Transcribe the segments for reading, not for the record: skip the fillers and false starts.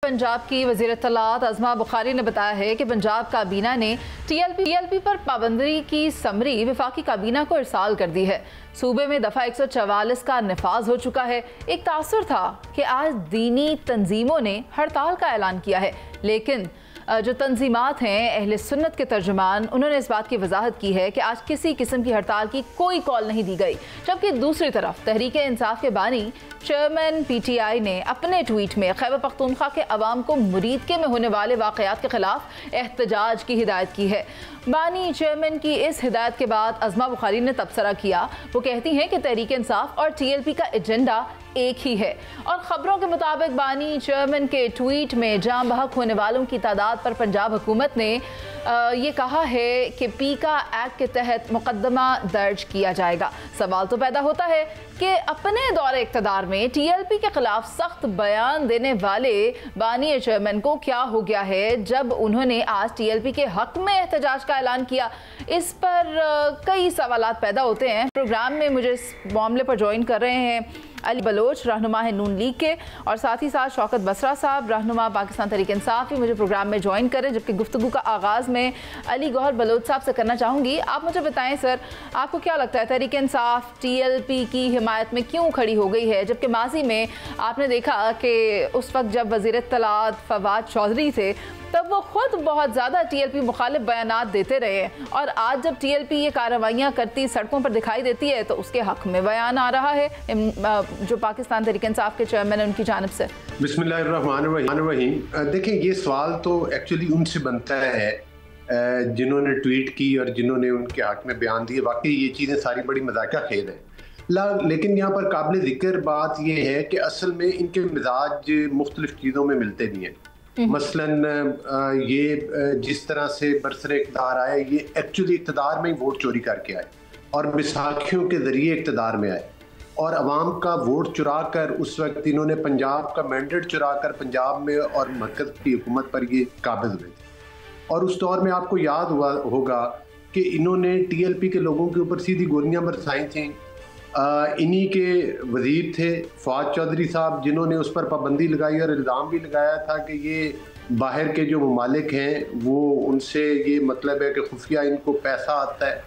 पंजाब की वज़ीर इत्तलात अज़मा बुखारी ने बताया है कि पंजाब काबीना ने टीएलपी पर पाबंदी की समरी वफाकी काबीना को इरसाल कर दी है। सूबे में दफ़ा 144 का नफाज हो चुका है। एक तासुर था कि आज दीनी तंजीमों ने हड़ताल का ऐलान किया है, लेकिन जो तंजीमात हैं अहले सुन्नत के तर्जुमान, उन्होंने इस बात की वजाहत की है कि आज किसी किस्म की हड़ताल की कोई कॉल नहीं दी गई। जबकि दूसरी तरफ तहरीक इंसाफ के बानी चेयरमैन PTI ने अपने ट्वीट में खैबर पख्तूनख्वा के अवाम को मुरीदके में होने वाले वाक़यात के खिलाफ एहतजाज की हिदायत की है। बानी चेयरमैन की इस हिदायत के बाद अज़मा बुखारी ने तबसरा किया। वो कहती हैं कि तहरीक इंसाफ और TLP का एजेंडा एक ही है और ख़बरों के मुताबिक बानी चेयरमैन के ट्वीट में जाम बहक होने वालों की तादाद पर पंजाब हुकूमत ने ये कहा है कि पीका एक्ट के तहत मुकदमा दर्ज किया जाएगा। सवाल तो पैदा होता है कि अपने दौरे इक़्तिदार में TLP के खिलाफ सख्त बयान देने वाले बानी चेयरमैन को क्या हो गया है जब उन्होंने आज TLP के हक में एहतजाज का ऐलान किया। इस पर कई सवालात पैदा होते हैं। प्रोग्राम में मुझे इस मामले पर ज्वाइन कर रहे हैं अली बलोच, रहनुमा है नून लीग के, और साथ ही साथ शौकत बसरा साहब, रहनुमा पाकिस्तान तहरीक इंसाफ, भी मुझे प्रोग्राम में ज्वाइन करें। जबकि गुफ्तगू का आगाज़ में अली गौहर बलोच साहब से करना चाहूँगी। आप मुझे बताएं सर, आपको क्या लगता है तहरीक इंसाफ TLP की हिमायत में क्यों खड़ी हो गई है, जबकि माजी में आपने देखा कि उस वक्त जब वज़ीर इत्तलात फवाद चौधरी थे तब वो खुद बहुत ज़्यादा TLP मुखालिफ बयानात देते रहे, और आज जब TLP ये कार्रवाइयाँ करती सड़कों पर दिखाई देती है तो उसके हक में बयान आ रहा है जो पाकिस्तान तहरीक इंसाफ के चेयरमैन है उनकी जानिब से। बिस्मिल्लाहिर्रहमानिर्रहीम। देखिए, ये सवाल तो एक्चुअली उनसे बनता है जिन्होंने ट्वीट की और जिन्होंने उनके हक में बयान दिए। वाकई ये चीज़ें सारी बड़ी मजाका खेल है, लेकिन यहाँ पर काबिल ज़िक्र बात ये है कि असल में इनके मिजाज मुख्तलिफ चीज़ों में मिलते नहीं हैं। मसलन ये जिस तरह से बरसरे इक़्तिदार आए, ये एक्चुअली इक़्तिदार में ही वोट चोरी करके आए और बैसाखियों के ज़रिए इक़्तिदार में आए और अवाम का वोट चुरा कर उस वक्त इन्होंने पंजाब का मैंडेट चुरा कर पंजाब में और मरकज़ की हुकूमत पर ये काबिज़ हुए थे। और उस दौर में आपको याद होगा कि इन्होंने TLP के लोगों के ऊपर सीधी गोलियाँ बरसाई थीं। इन्हीं के वज़ीर थे फवाद चौधरी साहब, जिन्होंने उस पर पाबंदी लगाई और इल्ज़ाम भी लगाया था कि ये बाहर के जो ममालिक हैं वो उनसे ये मतलब है कि खुफिया इनको पैसा आता है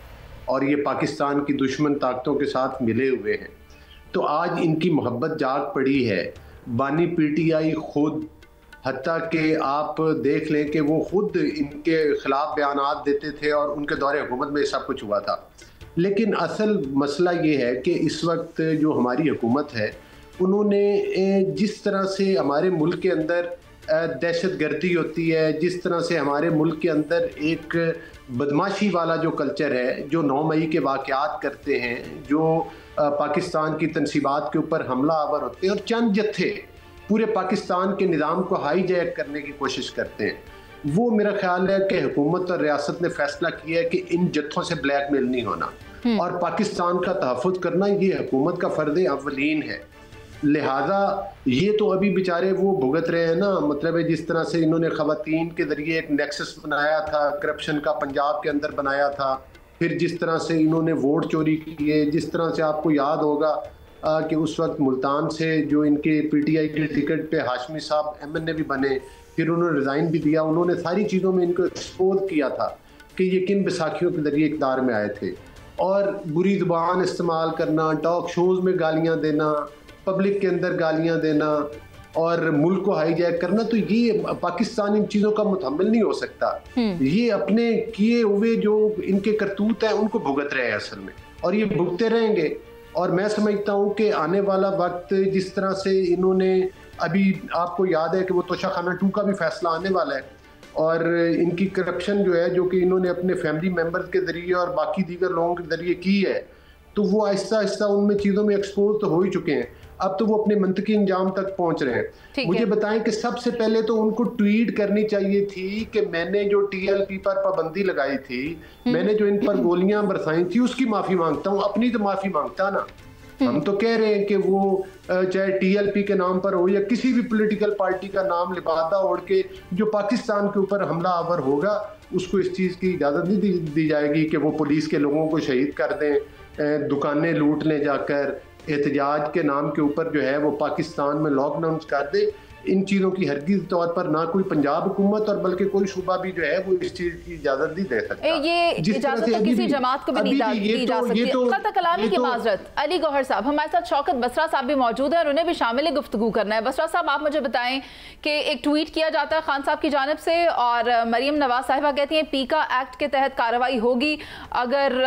और ये पाकिस्तान की दुश्मन ताकतों के साथ मिले हुए हैं। तो आज इनकी मोहब्बत जाग पड़ी है। बानी PTI खुद, हत्ता कि आप देख लें कि वो खुद इनके खिलाफ बयानात देते थे और उनके दौरे हुकूमत में सब कुछ हुआ था। लेकिन असल मसला ये है कि इस वक्त जो हमारी हुकूमत है उन्होंने जिस तरह से हमारे मुल्क के अंदर दहशत गर्दी होती है, जिस तरह से हमारे मुल्क के अंदर एक बदमाशी वाला जो कल्चर है, जो 9 मई के वाक़यात करते हैं, जो पाकिस्तान की तनसीबात के ऊपर हमला आवर होते हैं और चंद जत्थे पूरे पाकिस्तान के निज़ाम को हाईजैक करने की कोशिश करते हैं, वो मेरा ख्याल है कि हुकूमत और रियासत ने फैसला किया है कि इन जत्थों से ब्लैकमेल नहीं होना और पाकिस्तान का तहफ़्फ़ुज़ करना ये हुकूमत का फ़र्ज़ अव्वलीन है। लिहाजा ये तो अभी बेचारे वो भुगत रहे हैं ना, मतलब है जिस तरह से इन्होंने ख़वातीन के ज़रिए एक नेक्सस बनाया था, करप्शन का पंजाब के अंदर बनाया था, फिर जिस तरह से इन्होंने वोट चोरी किए, जिस तरह से आपको याद होगा कि उस वक्त मुल्तान से जो इनके PTI के टिकट पे हाशमी साहब MNA भी बने, फिर उन्होंने रिज़ाइन भी दिया। उन्होंने सारी चीज़ों में इनको एक्सपोज किया था कि ये किन बैसाखियों के ज़रिए इक़्तिदार में आए थे, और बुरी ज़ुबान इस्तेमाल करना, टॉक शोज़ में गालियाँ देना, पब्लिक के अंदर गालियाँ देना और मुल्क को हाईजैक करना, तो ये पाकिस्तान इन चीज़ों का मुतहम्मिल नहीं हो सकता। ये अपने किए हुए जो इनके करतूत हैं उनको भुगत रहे हैं असल में, और ये भुगते रहेंगे। और मैं समझता हूँ कि आने वाला वक्त जिस तरह से इन्होंने, अभी आपको याद है कि वो तोशाखाना 2 का भी फैसला आने वाला है, और इनकी करप्शन जो है, जो कि इन्होंने अपने फैमिली मेम्बर्स के ज़रिए और बाकी दीगर लोगों के ज़रिए की है, तो वो आहिस्ता आहिस्ता उनमें चीज़ों में एक्सपोज तो हो ही चुके हैं। अब तो वो अपने मंतकी अंजाम तक पहुंच रहे हैं। मुझे बताएं कि सबसे पहले तो उनको ट्वीट करनी चाहिए थी कि मैंने जो TLP पर पाबंदी लगाई थी, मैंने जो इन पर गोलियां बरसाई थी, उसकी माफ़ी मांगता हूँ, अपनी तो माफ़ी मांगता ना। हम तो कह रहे हैं कि वो चाहे TLP के नाम पर हो या किसी भी पॉलिटिकल पार्टी का नाम लिबादा ओढ़ के जो पाकिस्तान के ऊपर हमला आवर होगा, उसको इस चीज़ की इजाज़त नहीं दी जाएगी कि वो पुलिस के लोगों को शहीद कर दें, दुकानें लूट लें जाकर, एहतजाज के नाम के ऊपर जो है वो पाकिस्तान में लॉकडाउन कर दे। इन चीज़ों की हरगिज़ तौर पर ना कोई पंजाब हुकूमत और बल्कि कोई सूबा भी जो है वो इस चीज़ की इजाज़त नहीं दे सकता। ये इजाज़त तो किसी जमात को भी नहीं दी जा सकती। कलामी की माजरत। अली गौहर साहब, हमारे साथ शौकत बसरा साहब भी मौजूद है और उन्हें भी शामिल गुफ्तगू करना है। बसरा साहब, आप मुझे बताएं कि एक ट्वीट किया जाता है खान साहब की जानिब से और मरियम नवाज साहिबा कहती हैं पीका एक्ट के तहत कार्रवाई होगी अगर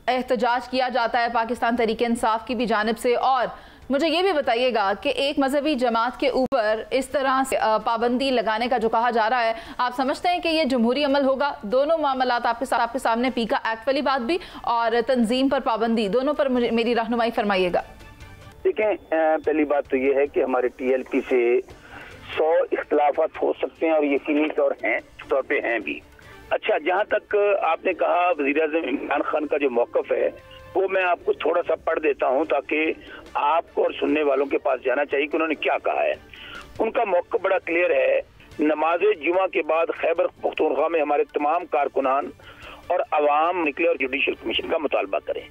एहतजाज किया जाता है पाकिस्तान तहरीक इंसाफ की भी जानिब से। और मुझे ये भी बताइएगा कि एक मजहबी जमात के ऊपर इस तरह से पाबंदी लगाने का जो कहा जा रहा है, आप समझते हैं कि ये जमहूरी अमल होगा? दोनों मामलात आपके सामने, पीका एक्ट वाली बात भी और तंजीम पर पाबंदी, दोनों पर मुझे मेरी रहनुमाई फरमाइएगा। देखें, पहली बात तो ये है कि हमारे TLP से 100 इख्तलाफात हो सकते हैं और यकीनी तौर पे हैं भी। अच्छा, जहाँ तक आपने कहा वज़ीर-ए-आज़म इमरान खान का जो मौक़िफ़ है वो मैं आपको थोड़ा सा पढ़ देता हूँ ताकि आपको और सुनने वालों के पास जाना चाहिए कि उन्होंने क्या कहा है। उनका मौक़िफ़ बड़ा क्लियर है। नमाज जुमा के बाद खैबर पख्तूनख्वा में हमारे तमाम कारकुनान और अवाम निकले और जुडिशल कमीशन का मुतालबा करें।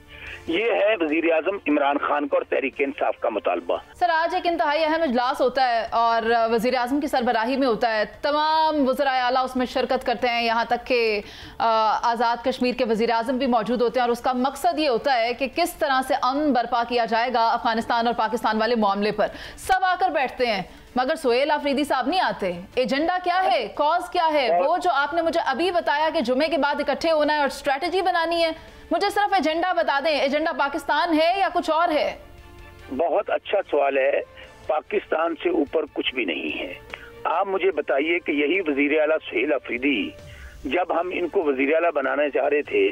ये है वज़ीर-ए-आज़म इमरान खान का और तहरीक इंसाफ का मुतालबा। सर, आज एक इंतहाई अहम इजलास होता है और वज़ीर-ए-आज़म की सरबराही में होता है। तमाम वज़राए आला उसमें शिरकत करते हैं, यहाँ तक कि आज़ाद कश्मीर के वज़ीर-ए-आज़म भी मौजूद होते हैं और उसका मकसद ये होता है कि किस तरह से अमन बर्पा किया जाएगा अफगानिस्तान और पाकिस्तान वाले मामले पर। सब आकर बैठते हैं मगर सोहेल आफरीदी साहब नहीं आते। एजेंडा क्या है, कॉज क्या है? वो जो आपने मुझे अभी बताया कि जुमे के बाद इकट्ठे होना है और स्ट्रेटजी बनानी है, मुझे सिर्फ एजेंडा बता दें। एजेंडा पाकिस्तान है या कुछ और है? बहुत अच्छा सवाल है। पाकिस्तान से ऊपर कुछ भी नहीं है। आप मुझे बताइए कि यही वजीर आला सोहेल अफरीदी, जब हम इनको वजीर आला बनाना चाह रहे थे,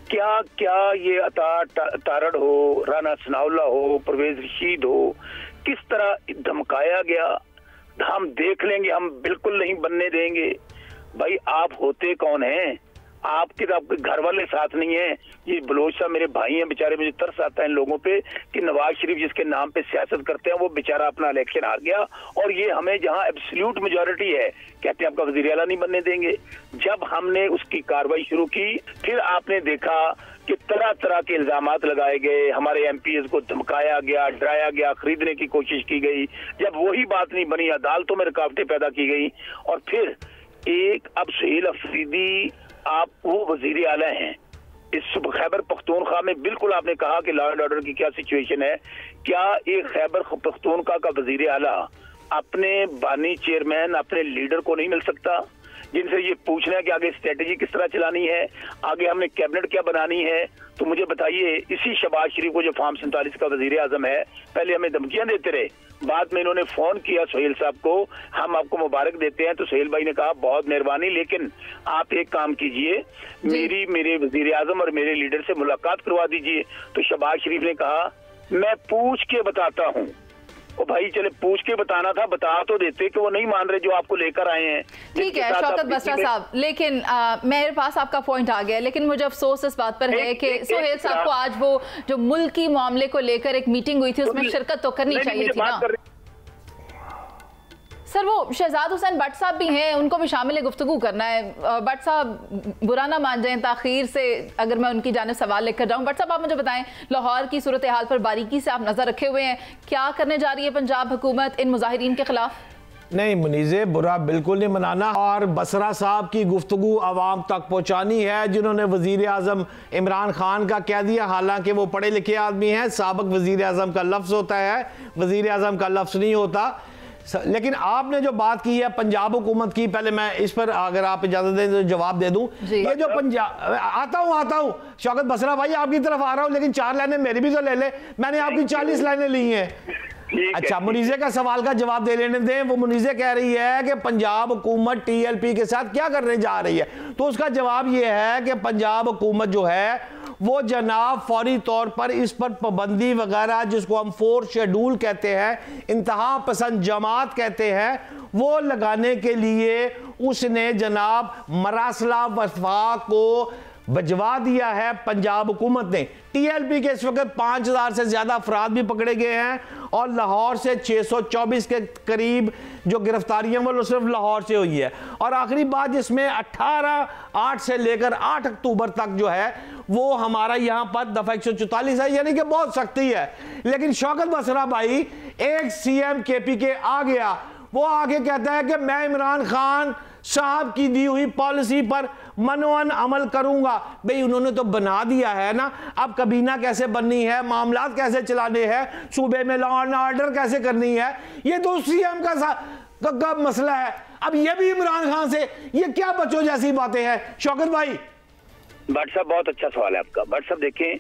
क्या क्या ये अता तारड़ हो, राना सनाउल्लाह हो, परवेज रशीद हो, किस तरह धमकाया गया? हम देख लेंगे, हम बिल्कुल नहीं बनने देंगे। भाई, आप होते कौन हैं? आपके घर वाले साथ नहीं है। ये बलोच साहब मेरे भाई हैं बेचारे, मुझे तरस आता है इन लोगों पे कि नवाज शरीफ जिसके नाम पे सियासत करते हैं वो बेचारा अपना इलेक्शन हार गया और ये हमें जहां एब्सोल्यूट मेजॉरिटी है कहते हैं आपका वजीर आला नहीं बनने देंगे। जब हमने उसकी कार्रवाई शुरू की, फिर आपने देखा कि तरह तरह के इल्जामात लगाए गए, हमारे MPs को धमकाया गया, डराया गया, खरीदने की कोशिश की गई। जब वही बात नहीं बनी, अदालतों में रुकावटें पैदा की गई और फिर एक अब सोहेल अफरीदी आप वो वजीर आला हैं इस खैबर पख्तूनख्वा में। बिल्कुल आपने कहा कि लॉ एंड ऑर्डर की क्या सिचुएशन है। क्या एक खैबर पख्तूनख्वा का वजीर आला अपने बानी चेयरमैन, अपने लीडर को नहीं मिल सकता, जिनसे ये पूछना है कि आगे स्ट्रेटेजी किस तरह चलानी है, आगे हमने कैबिनेट क्या बनानी है? तो मुझे बताइए, इसी शहबाज शरीफ को जो फार्म 47 का वजीर आजम है, पहले हमें धमकियां देते रहे, बाद में इन्होंने फोन किया सोहेल साहब को, हम आपको मुबारक देते हैं। तो सोहेल भाई ने कहा बहुत मेहरबानी, लेकिन आप एक काम कीजिए, मेरे वजीर आजम और मेरे लीडर से मुलाकात करवा दीजिए। तो शहबाज शरीफ ने कहा मैं पूछ के बताता हूँ। ओ भाई, चले पूछ के बताना था, बता तो देते कि वो नहीं मान रहे जो आपको लेकर आए हैं। ठीक है शौकत बसरा साहब, लेकिन मेरे पास आपका पॉइंट आ गया, लेकिन मुझे अफसोस इस बात पर है कि सोहेल साहब को आज वो जो मुल्की मामले को लेकर एक मीटिंग हुई थी उसमें शिरकत तो करनी चाहिए थी ना। सर, वो शहजाद हुसैन भट्ट साहब भी हैं, उनको भी शामिल गुफ्तगू करना है। भट्ट साहब बुरा ना मान जाएं ताखीर से अगर मैं उनकी जानिब सवाल लेकर जाऊं। भट्ट साहब, आप मुझे बताएं, लाहौर की सूरत हाल पर बारीकी से आप नजर रखे हुए हैं, क्या करने जा रही है पंजाब हुकूमत इन मुजाहिरीन के खिलाफ? नहीं मुनीज़े, बुरा बिल्कुल नहीं मनाना और बसरा साहब की गुफ्तगू आवाम तक पहुँचानी है जिन्होंने वज़ीर आज़म इमरान खान का कह दिया, हालांकि वो पढ़े लिखे आदमी हैं। साबिक वज़ीर आज़म का लफ्ज़ होता है, वज़ीर आज़म का लफ्ज़ नहीं होता। लेकिन आपने जो बात की है पंजाब हुकूमत की, पहले मैं इस पर अगर आप इजाजत दें तो जवाब दे दूं। ये जो पंजाब, आता हूं शौकत बसरा भाई, आपकी तरफ आ रहा हूं, लेकिन 4 लाइनें मेरी भी तो ले ले, मैंने आपकी 40 लाइनें ली हैं। अच्छा, मुनीज़े का सवाल का जवाब दे लेने दें। वो मुनीज़े कह रही है कि पंजाब हुकूमत TLP के साथ क्या करने जा रही है, तो उसका जवाब ये है कि पंजाब हुकूमत जो है वो जनाब फौरी तौर पर इस पर पाबंदी वगैरह, जिसको हम 4th शेड्यूल कहते हैं, इंतहा पसंद जमात कहते हैं, वो लगाने के लिए उसने जनाब मरासला वफा को भिजवा दिया है पंजाब हुकूमत ने। TLP के इस वक्त 5000 से ज्यादा अफराद भी पकड़े गए हैं और लाहौर से 624 के करीब जो गिरफ्तारियां वो सिर्फ लाहौर से हुई है। और आखिरी बात, जिसमें 18/8 से लेकर 8 अक्टूबर तक जो है वो हमारा यहाँ पर दफा 144 है, यानी कि बहुत सख्ती है। लेकिन शौकत बसरा भाई, एक CM KP के आ गया, वो आगे कहता है कि मैं इमरान खान साहब की दी हुई पॉलिसी पर मनोअन अमल करूंगा। भाई उन्होंने तो बना दिया है ना, अब काबीना कैसे बननी है, मामलात कैसे चलाने हैं, सूबे में लॉ एंड ऑर्डर कैसे करनी है, ये तो सीएम का मसला है। अब ये भी इमरान खान से, ये क्या बच्चों जैसी बातें हैं। शौकत भाई। भट्ट साहब बहुत अच्छा सवाल है आपका। भट्ट साहब देखें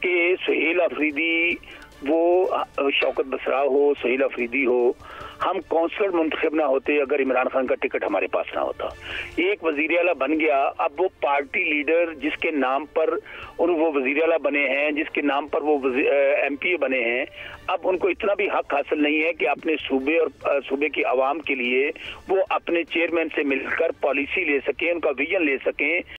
कि सुहेल अफरीदी, वो शौकत बसरा हो, सुहेल अफरीदी हो, हम कौंसलर मुंतखब ना होते अगर इमरान खान का टिकट हमारे पास ना होता। एक वजीर आला बन गया, अब वो पार्टी लीडर जिसके नाम पर वो वजीर आला बने हैं, जिसके नाम पर वो एमपी बने हैं, अब उनको इतना भी हक हासिल नहीं है कि अपने सूबे और सूबे की आवाम के लिए वो अपने चेयरमैन से मिलकर पॉलिसी ले सकें, उनका विजन ले सकें।